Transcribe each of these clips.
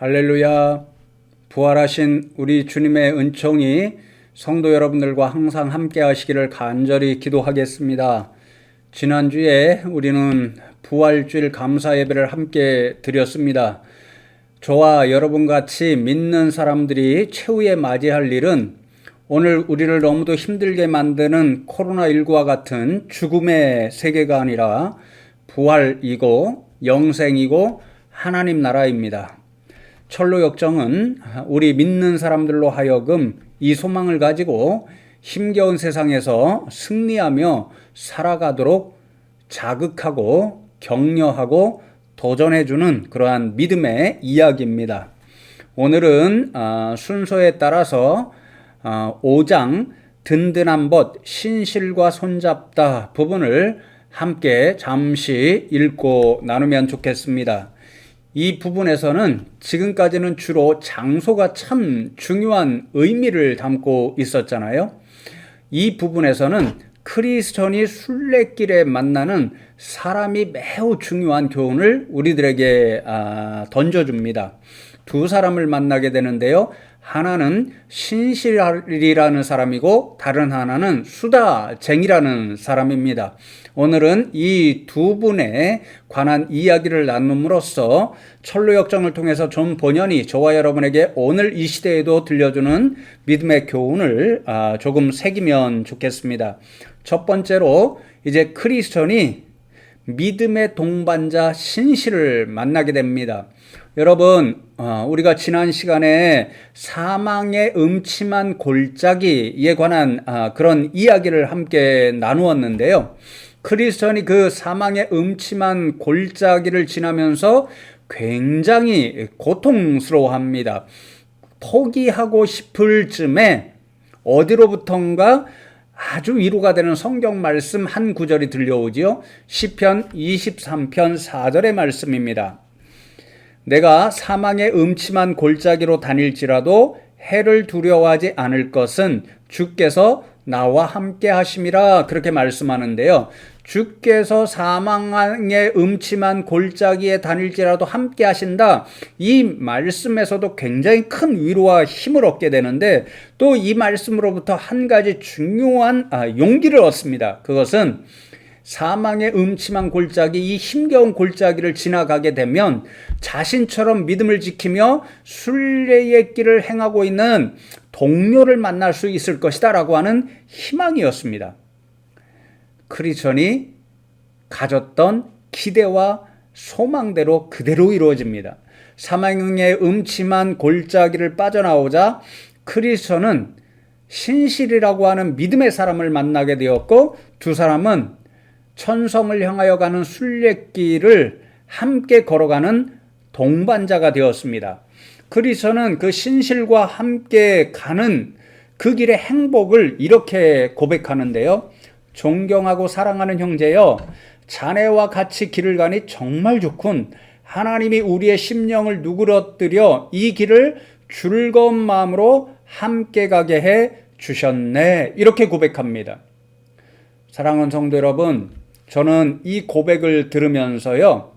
할렐루야. 부활하신 우리 주님의 은총이 성도 여러분들과 항상 함께 하시기를 간절히 기도하겠습니다. 지난주에 우리는 부활주일 감사 예배를 함께 드렸습니다. 저와 여러분 같이 믿는 사람들이 최후에 맞이할 일은 오늘 우리를 너무도 힘들게 만드는 코로나19와 같은 죽음의 세계가 아니라 부활이고 영생이고 하나님 나라입니다. 철로 역정은 우리 믿는 사람들로 하여금 이 소망을 가지고 힘겨운 세상에서 승리하며 살아가도록 자극하고 격려하고 도전해주는 그러한 믿음의 이야기입니다. 오늘은 순서에 따라서 5장 든든한 벗 신실과 손잡다 부분을 함께 잠시 읽고 나누면 좋겠습니다. 이 부분에서는 지금까지는 주로 장소가 참 중요한 의미를 담고 있었잖아요. 이 부분에서는 크리스천이 순례길에 만나는 사람이 매우 중요한 교훈을 우리들에게 던져줍니다. 두 사람을 만나게 되는데요. 하나는 신실이라는 사람이고 다른 하나는 수다쟁이라는 사람입니다. 오늘은 이 두 분에 관한 이야기를 나눔으로써 철로 역정을 통해서 존 본연이 저와 여러분에게 오늘 이 시대에도 들려주는 믿음의 교훈을 조금 새기면 좋겠습니다. 첫 번째로 이제 크리스천이 믿음의 동반자 신실을 만나게 됩니다. 여러분, 우리가 지난 시간에 사망의 음침한 골짜기에 관한 그런 이야기를 함께 나누었는데요. 크리스천이 그 사망의 음침한 골짜기를 지나면서 굉장히 고통스러워합니다. 포기하고 싶을 즈음에 어디로부턴가 아주 위로가 되는 성경 말씀 한 구절이 들려오지요. 시편 23편 4절의 말씀입니다. 내가 사망의 음침한 골짜기로 다닐지라도 해를 두려워하지 않을 것은 주께서 나와 함께 하심이라, 그렇게 말씀하는데요. 주께서 사망의 음침한 골짜기에 다닐지라도 함께 하신다. 이 말씀에서도 굉장히 큰 위로와 힘을 얻게 되는데, 또 이 말씀으로부터 한 가지 중요한 용기를 얻습니다. 그것은 사망의 음침한 골짜기, 이 힘겨운 골짜기를 지나가게 되면 자신처럼 믿음을 지키며 순례의 길을 행하고 있는 동료를 만날 수 있을 것이다 라고 하는 희망이었습니다. 크리스천이 가졌던 기대와 소망대로 그대로 이루어집니다. 사망의 음침한 골짜기를 빠져나오자 크리스천은 신실이라고 하는 믿음의 사람을 만나게 되었고, 두 사람은 천성을 향하여 가는 순례길을 함께 걸어가는 동반자가 되었습니다. 크리스천은 그 신실과 함께 가는 그 길의 행복을 이렇게 고백하는데요. 존경하고 사랑하는 형제여, 자네와 같이 길을 가니 정말 좋군. 하나님이 우리의 심령을 누그러뜨려 이 길을 즐거운 마음으로 함께 가게 해 주셨네. 이렇게 고백합니다. 사랑하는 성도 여러분, 저는 이 고백을 들으면서요,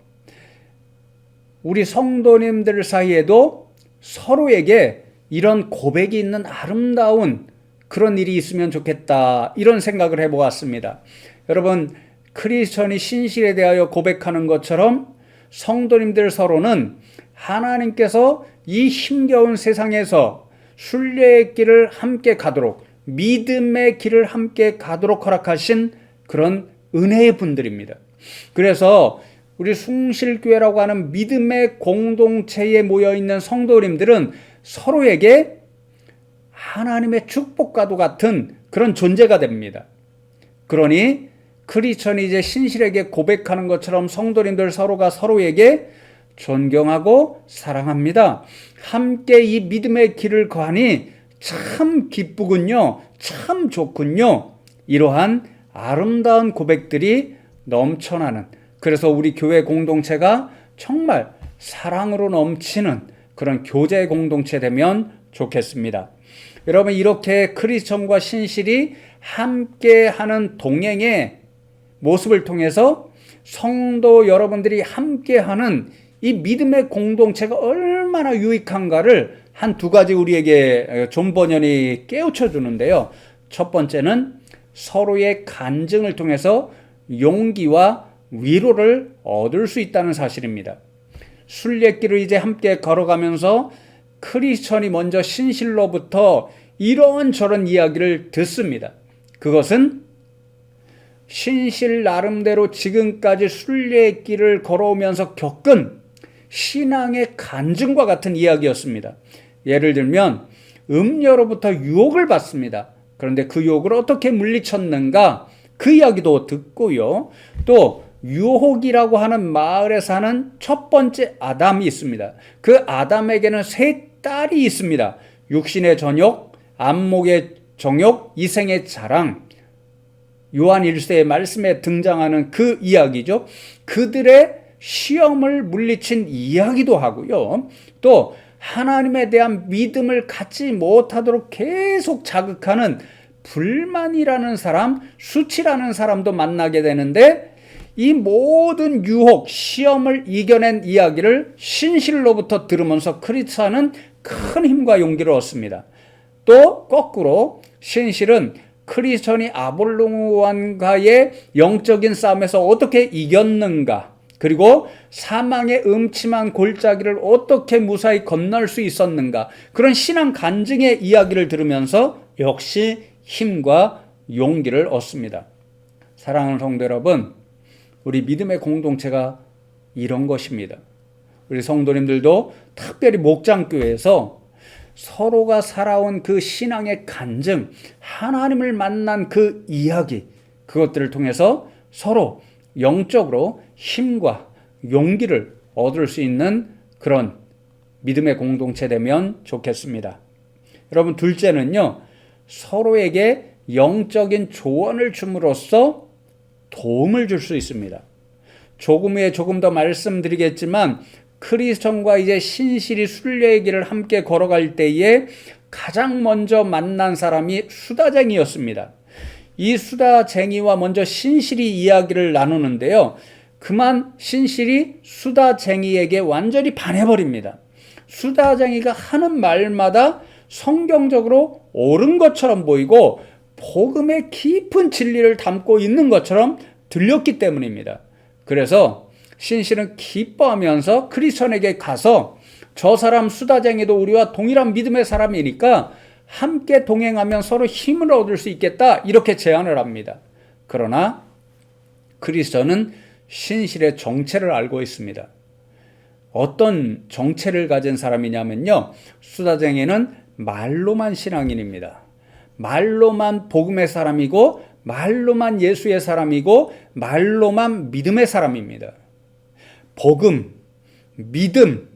우리 성도님들 사이에도 서로에게 이런 고백이 있는 아름다운 그런 일이 있으면 좋겠다, 이런 생각을 해보았습니다. 여러분, 크리스천이 신실에 대하여 고백하는 것처럼 성도님들 서로는 하나님께서 이 힘겨운 세상에서 순례의 길을 함께 가도록, 믿음의 길을 함께 가도록 허락하신 그런 은혜의 분들입니다. 그래서 우리 숭실교회라고 하는 믿음의 공동체에 모여있는 성도님들은 서로에게 하나님의 축복과도 같은 그런 존재가 됩니다. 그러니 크리스천이 이제 신실에게 고백하는 것처럼 성도님들 서로가 서로에게 존경하고 사랑합니다. 함께 이 믿음의 길을 가니 참 기쁘군요. 참 좋군요. 이러한 아름다운 고백들이 넘쳐나는, 그래서 우리 교회 공동체가 정말 사랑으로 넘치는 그런 교제 공동체 되면 좋겠습니다. 여러분, 이렇게 크리스천과 신실이 함께하는 동행의 모습을 통해서 성도 여러분들이 함께하는 이 믿음의 공동체가 얼마나 얼마나 유익한가를 한 두 가지 우리에게 존 버년이 깨우쳐 주는데요. 첫 번째는 서로의 간증을 통해서 용기와 위로를 얻을 수 있다는 사실입니다. 순례길을 이제 함께 걸어가면서 크리스천이 먼저 신실로부터 이런저런 이야기를 듣습니다. 그것은 신실 나름대로 지금까지 순례길을 걸어오면서 겪은 신앙의 간증과 같은 이야기였습니다. 예를 들면 음녀로부터 유혹을 받습니다. 그런데 그 유혹을 어떻게 물리쳤는가, 그 이야기도 듣고요. 또 유혹이라고 하는 마을에 사는 첫 번째 아담이 있습니다. 그 아담에게는 세 딸이 있습니다. 육신의 전욕, 안목의 정욕, 이생의 자랑. 요한 1세의 말씀에 등장하는 그 이야기죠. 그들의 시험을 물리친 이야기도 하고요. 또 하나님에 대한 믿음을 갖지 못하도록 계속 자극하는 불만이라는 사람, 수치라는 사람도 만나게 되는데, 이 모든 유혹, 시험을 이겨낸 이야기를 신실로부터 들으면서 크리스천은 큰 힘과 용기를 얻습니다. 또 거꾸로 신실은 크리스천이 아볼로와의 영적인 싸움에서 어떻게 이겼는가, 그리고 사망의 음침한 골짜기를 어떻게 무사히 건널 수 있었는가, 그런 신앙 간증의 이야기를 들으면서 역시 힘과 용기를 얻습니다. 사랑하는 성도 여러분, 우리 믿음의 공동체가 이런 것입니다. 우리 성도님들도 특별히 목장교회에서 서로가 살아온 그 신앙의 간증, 하나님을 만난 그 이야기, 그것들을 통해서 서로 영적으로 힘과 용기를 얻을 수 있는 그런 믿음의 공동체 되면 좋겠습니다. 여러분, 둘째는요, 서로에게 영적인 조언을 줌으로써 도움을 줄 수 있습니다. 조금 후에 조금 더 말씀드리겠지만, 크리스천과 이제 신실이 순례의 길을 함께 걸어갈 때에 가장 먼저 만난 사람이 수다쟁이였습니다. 이 수다쟁이와 먼저 신실이 이야기를 나누는데요. 그만 신실이 수다쟁이에게 완전히 반해버립니다. 수다쟁이가 하는 말마다 성경적으로 옳은 것처럼 보이고 복음의 깊은 진리를 담고 있는 것처럼 들렸기 때문입니다. 그래서 신실은 기뻐하면서 크리스천에게 가서 저 사람 수다쟁이도 우리와 동일한 믿음의 사람이니까 함께 동행하면 서로 힘을 얻을 수 있겠다, 이렇게 제안을 합니다. 그러나 크리스천은 신실의 정체를 알고 있습니다. 어떤 정체를 가진 사람이냐면요, 수다쟁이는 말로만 신앙인입니다. 말로만 복음의 사람이고, 말로만 예수의 사람이고, 말로만 믿음의 사람입니다. 복음, 믿음,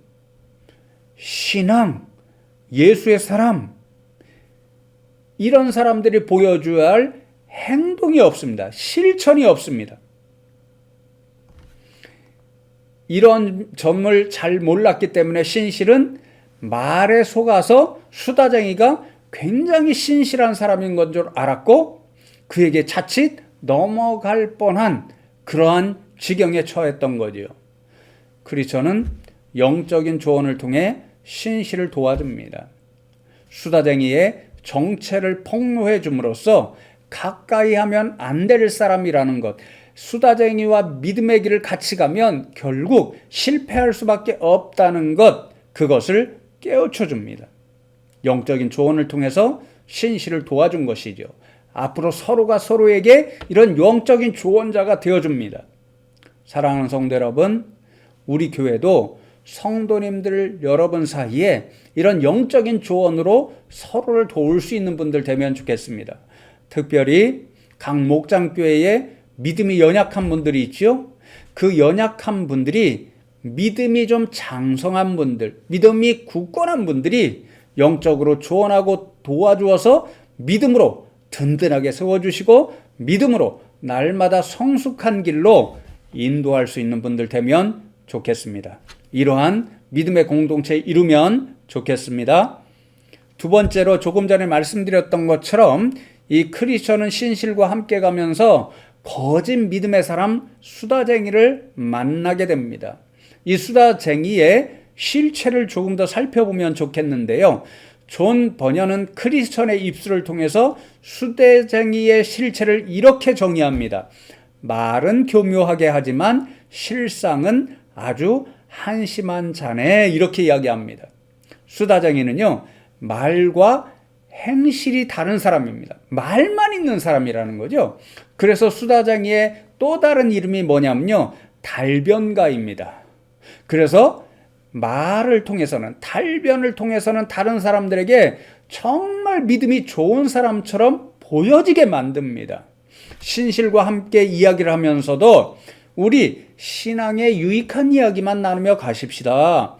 신앙, 예수의 사람, 이런 사람들이 보여줘야 할 행동이 없습니다. 실천이 없습니다. 이런 점을 잘 몰랐기 때문에 신실은 말에 속아서 수다쟁이가 굉장히 신실한 사람인 건 줄 알았고, 그에게 자칫 넘어갈 뻔한 그러한 지경에 처했던 거지요. 크리스천은 영적인 조언을 통해 신실을 도와줍니다. 수다쟁이의 정체를 폭로해 줌으로써 가까이 하면 안 될 사람이라는 것, 수다쟁이와 믿음의 길을 같이 가면 결국 실패할 수밖에 없다는 것, 그것을 깨우쳐 줍니다. 영적인 조언을 통해서 신실을 도와준 것이죠. 앞으로 서로가 서로에게 이런 영적인 조언자가 되어줍니다. 사랑하는 성도 여러분, 우리 교회도 성도님들 여러분 사이에 이런 영적인 조언으로 서로를 도울 수 있는 분들 되면 좋겠습니다. 특별히 각 목장교회에 믿음이 연약한 분들이 있죠. 그 연약한 분들이 믿음이 좀 장성한 분들, 믿음이 굳건한 분들이 영적으로 조언하고 도와주어서 믿음으로 든든하게 세워주시고 믿음으로 날마다 성숙한 길로 인도할 수 있는 분들 되면 좋겠습니다. 이러한 믿음의 공동체 이루면 좋겠습니다. 두 번째로 조금 전에 말씀드렸던 것처럼 이 크리스천은 신실과 함께 가면서 거짓 믿음의 사람 수다쟁이를 만나게 됩니다. 이 수다쟁이의 실체를 조금 더 살펴보면 좋겠는데요. 존 버년은 크리스천의 입술을 통해서 수다쟁이의 실체를 이렇게 정의합니다. 말은 교묘하게 하지만 실상은 아주 한심한 자네, 이렇게 이야기합니다. 수다쟁이는요, 말과 행실이 다른 사람입니다. 말만 있는 사람이라는 거죠. 그래서 수다쟁이의 또 다른 이름이 뭐냐면요, 달변가입니다. 그래서 말을 통해서는, 달변을 통해서는 다른 사람들에게 정말 믿음이 좋은 사람처럼 보여지게 만듭니다. 신실과 함께 이야기를 하면서도 우리 신앙의 유익한 이야기만 나누며 가십시다.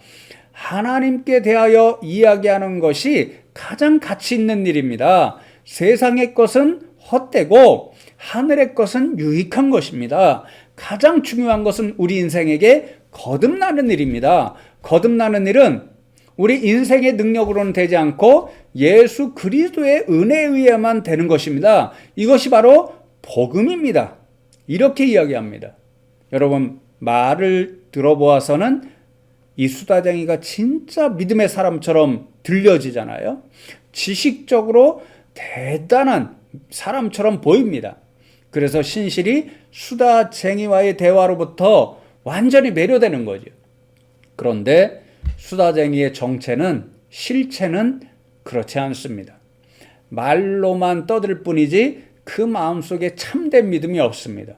하나님께 대하여 이야기하는 것이 가장 가치 있는 일입니다. 세상의 것은 헛되고 하늘의 것은 유익한 것입니다. 가장 중요한 것은 우리 인생에게 거듭나는 일입니다. 거듭나는 일은 우리 인생의 능력으로는 되지 않고 예수 그리스도의 은혜에 의해만 되는 것입니다. 이것이 바로 복음입니다. 이렇게 이야기합니다. 여러분, 말을 들어보아서는 이 수다쟁이가 진짜 믿음의 사람처럼 들려지잖아요. 지식적으로 대단한 사람처럼 보입니다. 그래서 신실이 수다쟁이와의 대화로부터 완전히 매료되는 거죠. 그런데 수다쟁이의 정체는, 실체는 그렇지 않습니다. 말로만 떠들 뿐이지 그 마음속에 참된 믿음이 없습니다.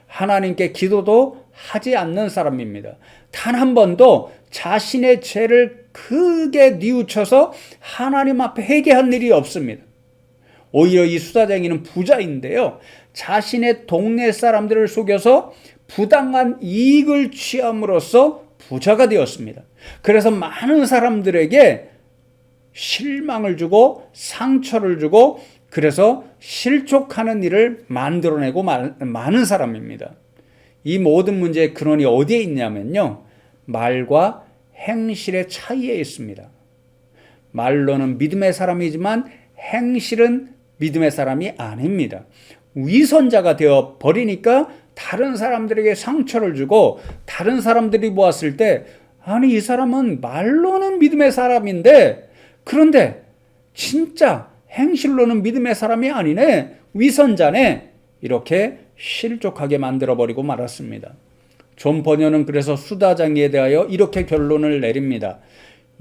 하나님께 기도도 하지 않는 사람입니다. 단 한 번도 자신의 죄를 크게 뉘우쳐서 하나님 앞에 회개한 일이 없습니다. 오히려 이 수다쟁이는 부자인데요, 자신의 동네 사람들을 속여서 부당한 이익을 취함으로써 부자가 되었습니다. 그래서 많은 사람들에게 실망을 주고 상처를 주고, 그래서 실족하는 일을 만들어내고 많은 사람입니다. 이 모든 문제의 근원이 어디에 있냐면요, 말과 행실의 차이에 있습니다. 말로는 믿음의 사람이지만 행실은 믿음의 사람이 아닙니다. 위선자가 되어 버리니까 다른 사람들에게 상처를 주고, 다른 사람들이 보았을 때 아니, 이 사람은 말로는 믿음의 사람인데 그런데 진짜 행실로는 믿음의 사람이 아니네, 위선자네, 이렇게 실족하게 만들어버리고 말았습니다. 존 버년은 그래서 수다쟁이에 대하여 이렇게 결론을 내립니다.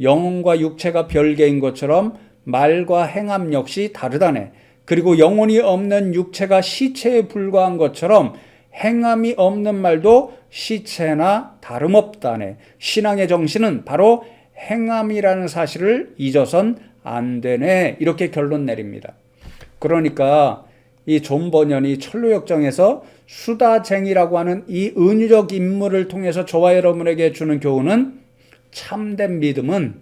영혼과 육체가 별개인 것처럼 말과 행함 역시 다르다네. 그리고 영혼이 없는 육체가 시체에 불과한 것처럼 행함이 없는 말도 시체나 다름없다네. 신앙의 정신은 바로 행함이라는 사실을 잊어선 안 되네. 이렇게 결론 내립니다. 그러니까 이 존 버년이 철로역정에서 수다쟁이라고 하는 이 은유적 인물을 통해서 저와 여러분에게 주는 교훈은, 참된 믿음은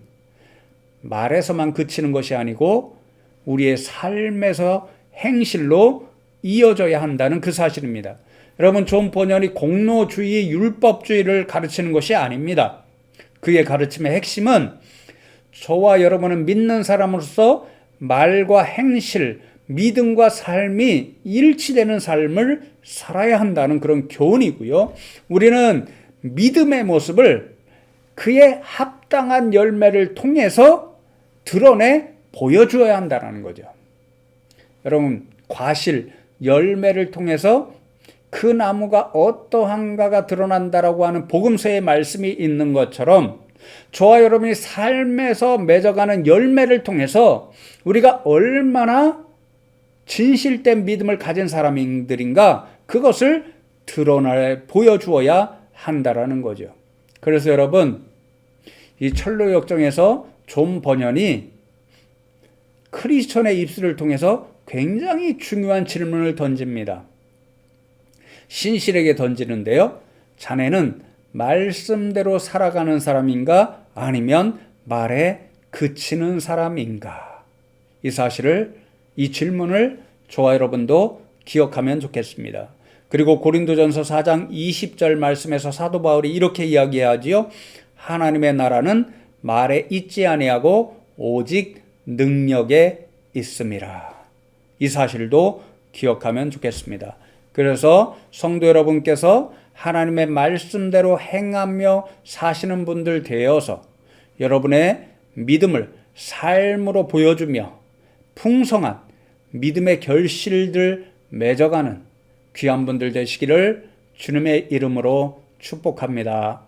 말에서만 그치는 것이 아니고 우리의 삶에서 행실로 이어져야 한다는 그 사실입니다. 여러분, 존 버년이 공로주의, 율법주의를 가르치는 것이 아닙니다. 그의 가르침의 핵심은 저와 여러분은 믿는 사람으로서 말과 행실, 믿음과 삶이 일치되는 삶을 살아야 한다는 그런 교훈이고요. 우리는 믿음의 모습을 그의 합당한 열매를 통해서 드러내 보여주어야 한다는 거죠. 여러분, 과실, 열매를 통해서 그 나무가 어떠한가가 드러난다라고 하는 복음서의 말씀이 있는 것처럼, 저와 여러분이 삶에서 맺어가는 열매를 통해서 우리가 얼마나 진실된 믿음을 가진 사람들인가, 그것을 드러내 보여주어야 한다라는 거죠. 그래서 여러분, 이 철로역정에서 존 버년이 크리스천의 입술을 통해서 굉장히 중요한 질문을 던집니다. 신실에게 던지는데요, 자네는 말씀대로 살아가는 사람인가, 아니면 말에 그치는 사람인가? 이 사실을, 이 질문을 저와 여러분도 기억하면 좋겠습니다. 그리고 고린도전서 4장 20절 말씀에서 사도 바울이 이렇게 이야기하지요. 하나님의 나라는 말에 있지 아니하고 오직 능력에 있음이라. 이 사실도 기억하면 좋겠습니다. 그래서 성도 여러분께서 하나님의 말씀대로 행하며 사시는 분들 되어서 여러분의 믿음을 삶으로 보여주며 풍성한 믿음의 결실들 맺어가는 귀한 분들 되시기를 주님의 이름으로 축복합니다.